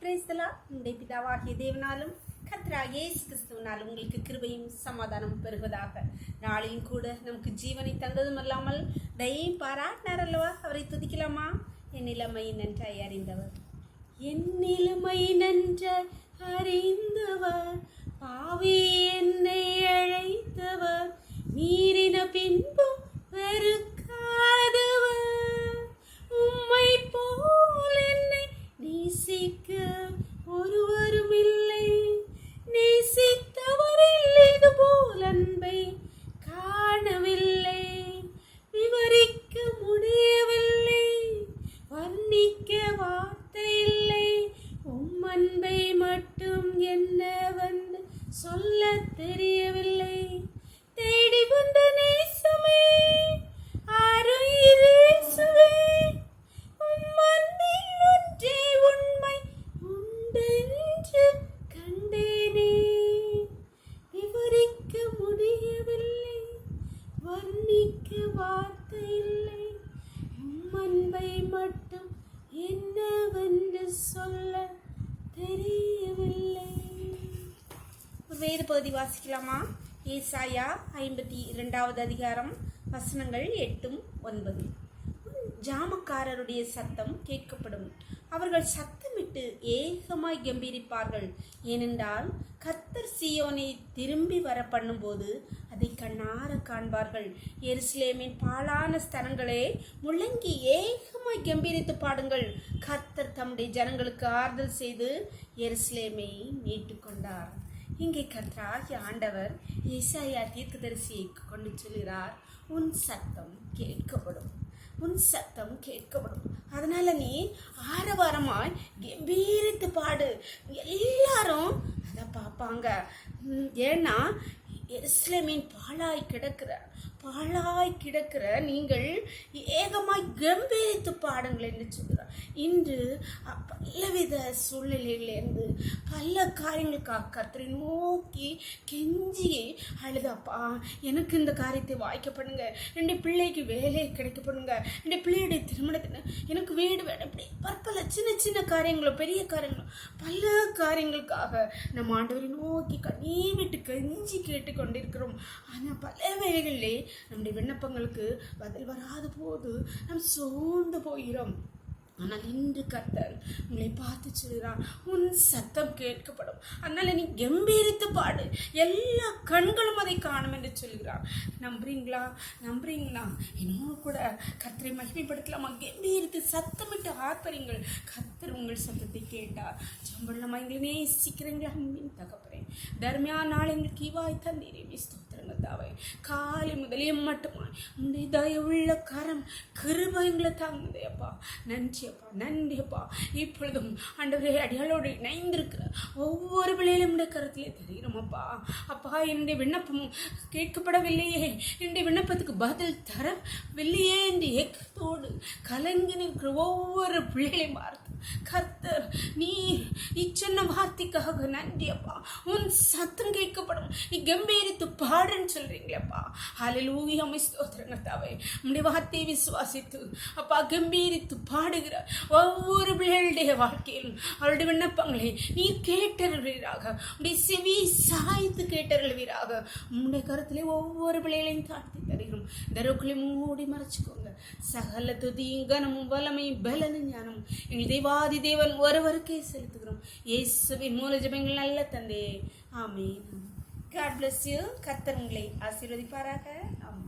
நம்முடைய பிதாவாகிய தேவனாலும் கர்த்தராகிய இயேசு கிறிஸ்துவினாலும் உங்களுக்கு கிருபையும் சமாதானம் பெறுவதாக. நாளையும் கூட நமக்கு ஜீவனை தந்ததும் அல்லாமல் தயை பாராட்டினார் அல்லவா? அவரை துதிக்கலாமா? என் நிலைமை நன்றாய் அறிந்தவர், என் நிலைமை நன்றாய் அறிந்தவர், பாவி என்னை அழைத்தவர், மீறின பின்பும் வெறுக்காதவர், உம்மை போல் என்னை நேசிக்க ஒருவரும் இல்லை, நேசித்தவரில் இது போல் அன்பை காணவில்லை, விவரிக்க முடியவில்லை, வர்ணிக்க வார்த்தை இல்லை, உம் அன்பை மட்டும் என்னவென்று சொல்ல தெரியவில்லை, தேடி வந்த நேசமே ஆருயிரேசுவே, உம் அன்பில் ஒன்றே உண்மை உண்டென்று கண்டேனே, விவரிக்க முடியவில்லை, வர்ணிக்க வார்த்தை இல்லை, உம் அன்பை மட்டும் என்னவென்று சொல்ல தெரியவில்லை. வேறு பகுதி வாசிக்கலாமா? ஏசாயா 52வது அதிகாரம் வசனங்கள் 8-9. ஜாமக்காரருடைய சத்தம் கேட்கப்படும், அவர்கள் சத்தமிட்டு ஏகமாய் கம்பீரிப்பார்கள். ஏனென்றால் கர்த்தர் சீயோனை திரும்பி வர பண்ணும்போது அதை கண்ணார காண்பார்கள். எருசலேமின் பாழான ஸ்தலங்களே, முழங்கி ஏகமாய் கம்பீரித்து பாடுங்கள். கர்த்தர் தம்முடைய ஜனங்களுக்கு ஆறுதல் செய்து எருசலேமை மீட்டு கொண்டார். இங்கே கர்த்தராகிய ஆண்டவர் ஏசாயா தீர்க்கதரிசியை கொண்டு சொல்கிறார், உன் சத்தம் கேட்கப்படும், உன் சத்தம் கேட்கப்படும். அதனால நீ ஆரவாரமாய் கம்பீரித்து பாடு. எல்லாரும் அதை பார்ப்பாங்க. ஏன்னா எருசலேமின் பாழாய் கிடக்கிற நீங்கள் ஏகமாய் கம்பீரித்து பாடுங்கள் என்று சொல்கிறார். இன்று பலவித சூழ்நிலையிலேருந்து பல காரியங்களுக்காக கர்த்தரை நோக்கி கெஞ்சி அழுதாப்பா, எனக்கு இந்த காரியத்தை வாய்க்கப்படுங்க, என்னுடைய பிள்ளைக்கு வேலையை கிடைக்கப்படுங்க, என்னுடைய பிள்ளையுடைய திருமணത്തിന് எனக்கு வீடு வேணும். இப்படி பற்பல சின்ன சின்ன காரியங்களும் பெரிய காரியங்களும் பல காரியங்களுக்காக நம்ம ஆண்டவரை நோக்கி கண்ணீர் விட்டு கெஞ்சி கேட்டுக்கொண்டிருக்கிறோம். ஆனால் பல வேளைகளிலே நம்முடைய விண்ணப்பங்களுக்கு பதில் வராத போது நாம் சோர்ந்து போகிறோம். ஆனால் இன்று கர்த்தர் உங்களை பார்த்து சொல்கிறார், உன் சத்தம் கேட்கப்படும். அதனால நீ கம்பீரித்து பாடு, எல்லா கண்களும் அதை காணும் என்று சொல்கிறார். நம்புறீங்களா? இன்னும் கூட கர்த்தரை மகிமைப்படுத்தலாமா? கம்பீரித்து சத்தமிட்டு ஆர்ப்பரிங்கள். கர்த்தர் உங்கள் சத்தத்தை கேட்டார். ஜம்பள்ளமா எங்களை நேசிக்கிறீங்களா? அன்பின் தகப்பனே, தர்மியான நாள் எங்களுக்கு இவாய் தந்தீரே, ஸ்தோத்திரங்கள் தாவே. காலை முதலே மட்டுமாய் உன்னுடைய தயவுள்ள கரம் கிருபை எங்களை தாங்குதையப்பா. நன்றியப்பா. இப்பொழுதும் ஆண்டவரே அடியாளோடு இணைந்திருக்கிற ஒவ்வொரு பிள்ளையிலும் உடைய கருத்திலே தெரிகிறோமப்பா. அப்பா, என்னுடைய விண்ணப்பம் கேட்கப்படவில்லையே, என்னுடைய விண்ணப்பத்துக்கு பதில் தரவில்லையே என்று ஏக்கத்தோடு கலங்கி நிற்கிற ஒவ்வொரு பிள்ளைகளையும் பார்த்து கர்த்தர் நீ இச்சொன்ன வார்த்தைக்காக நன்றியப்பா. உன் சத்தம் கேட்கப்படும், நீ கம்பீரித்து பாடுன்னு சொல்றீங்களப்பா. ஹல்லேலூயா, ஸ்தோத்திரங்கள் தாவே. உம்முடைய வார்த்தையை விசுவாசித்து அப்பா கம்பீரித்து பாடுகிற ஒவ்வொரு பிள்ளைகளுடைய வாழ்க்கையிலும் அவருடைய விண்ணப்பங்களை நீ கேட்டருள்வீராக. உடைய செவி சாய்த்து கேட்டருள்வீராக. உம்முடைய கருத்திலே ஒவ்வொரு பிள்ளைகளையும் தாழ்த்தி தருகிறோம். தருக்குள்ளே மூடி மறைச்சுக்கோங்க. சகல துதியும் கனமும் வல்லமையும் பலனும் ஞானம் எங்கள் தேவாதி தேவன் ஒருவருக்கே செலுத்துகிறோம். இயேசுவின் மூல ஜெபங்கள் நல்ல தந்தே, ஆமென். God bless you. கர்த்தர் உங்களை ஆசீர்வதிப்பாராக. ஆமென்.